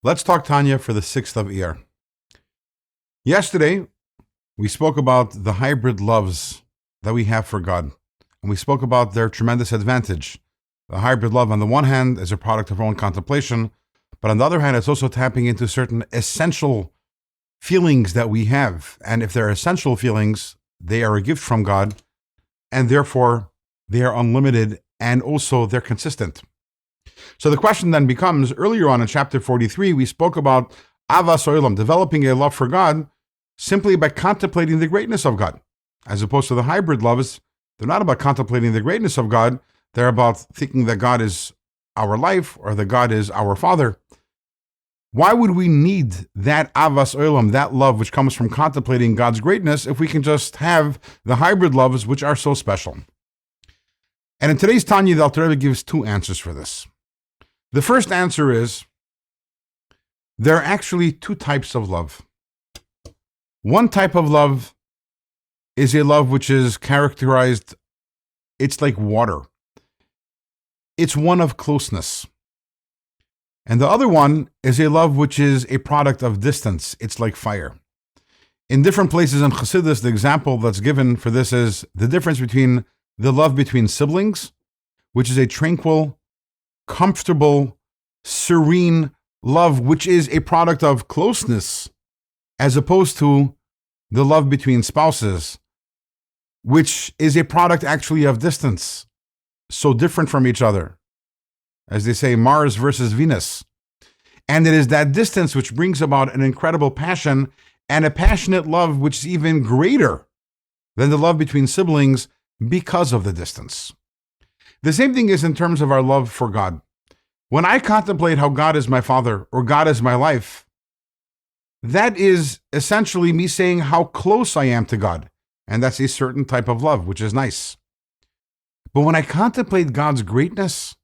Let's talk Tanya for the 6th of Iyar. Yesterday, we spoke about the hybrid loves that we have for God. And we spoke about their tremendous advantage. The hybrid love, on the one hand, is a product of our own contemplation, but on the other hand, it's also tapping into certain essential feelings that we have. And if they're essential feelings, they are a gift from God, and therefore they are unlimited, and also they're consistent. So the question then becomes, earlier on in chapter 43, we spoke about avas olam, developing a love for God simply by contemplating the greatness of God. As opposed to the hybrid loves, they're not about contemplating the greatness of God, they're about thinking that God is our life or that God is our Father. Why would we need that avas olam, that love which comes from contemplating God's greatness, if we can just have the hybrid loves which are so special? And in today's Tanya, the Alter Rebbe gives two answers for this. The first answer is, there are actually two types of love. One type of love is a love which is characterized, it's like water. It's one of closeness. And the other one is a love which is a product of distance. It's like fire. In different places in chossid, the example that's given for this is the difference between the love between siblings, which is a tranquil, comfortable, serene love, which is a product of closeness, as opposed to the love between spouses, which is a product actually of distance, so different from each other. As they say, Mars versus Venus. And it is that distance which brings about an incredible passion, and a passionate love which is even greater than the love between siblings because of the distance. The same thing is in terms of our love for God. When I contemplate how God is my Father or God is my life, that is essentially me saying how close I am to God. And that's a certain type of love, which is nice. But when I contemplate God's greatness,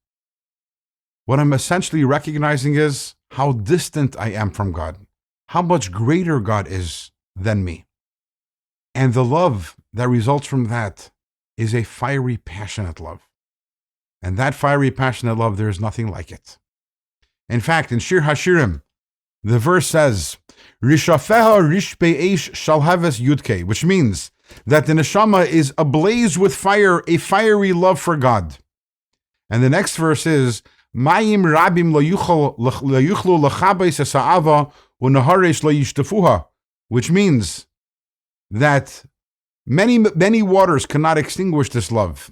what I'm essentially recognizing is how distant I am from God, how much greater God is than me. And the love that results from that is a fiery, passionate love. And that fiery, passionate love, there is nothing like it. In fact, in Shir Hashirim, the verse says, Rishafeha rishpe eish shalhaves yudke, which means that the neshama is ablaze with fire, a fiery love for God. And the next verse is, Mayim rabim lo yuchlu lachabes esa'ava unaharesh lo yishtafuha, which means that many waters cannot extinguish this love.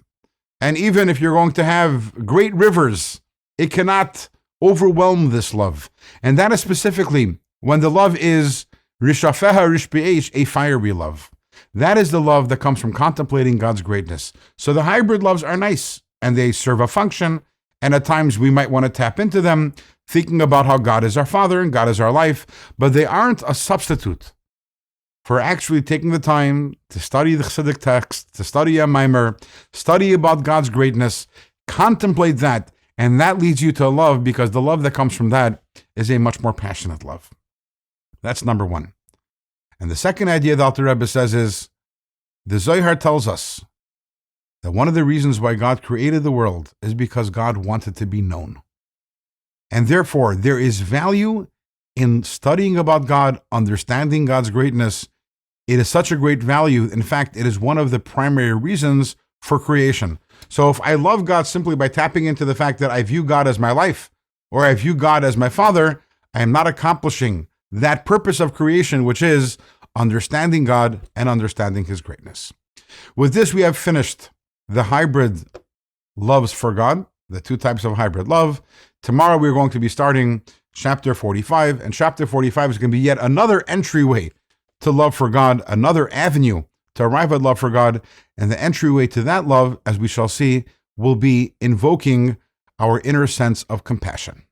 And even if you're going to have great rivers, it cannot overwhelm this love. And that is specifically when the love is rishafeha rishbe'esh, a fiery love. That is the love that comes from contemplating God's greatness. So the hybrid loves are nice, and they serve a function, and at times we might want to tap into them, thinking about how God is our Father and God is our life, but they aren't a substitute for actually taking the time to study the Chassidic text, to study a mimer, study about God's greatness, contemplate that, and that leads you to love, because the love that comes from that is a much more passionate love. That's number one. And the second idea that Alter Rebbe says is, the Zohar tells us that one of the reasons why God created the world is because God wanted to be known. And therefore, there is value in studying about God, understanding God's greatness. It is such a great value. In fact, it is one of the primary reasons for creation. So if I love God simply by tapping into the fact that I view God as my life, or I view God as my Father, I am not accomplishing that purpose of creation, which is understanding God and understanding His greatness. With this, we have finished the hybrid loves for God, the two types of hybrid love. Tomorrow, we're going to be starting chapter 45, and chapter 45 is going to be yet another entryway to love for God, another avenue to arrive at love for God, and the entryway to that love, as we shall see, will be invoking our inner sense of compassion.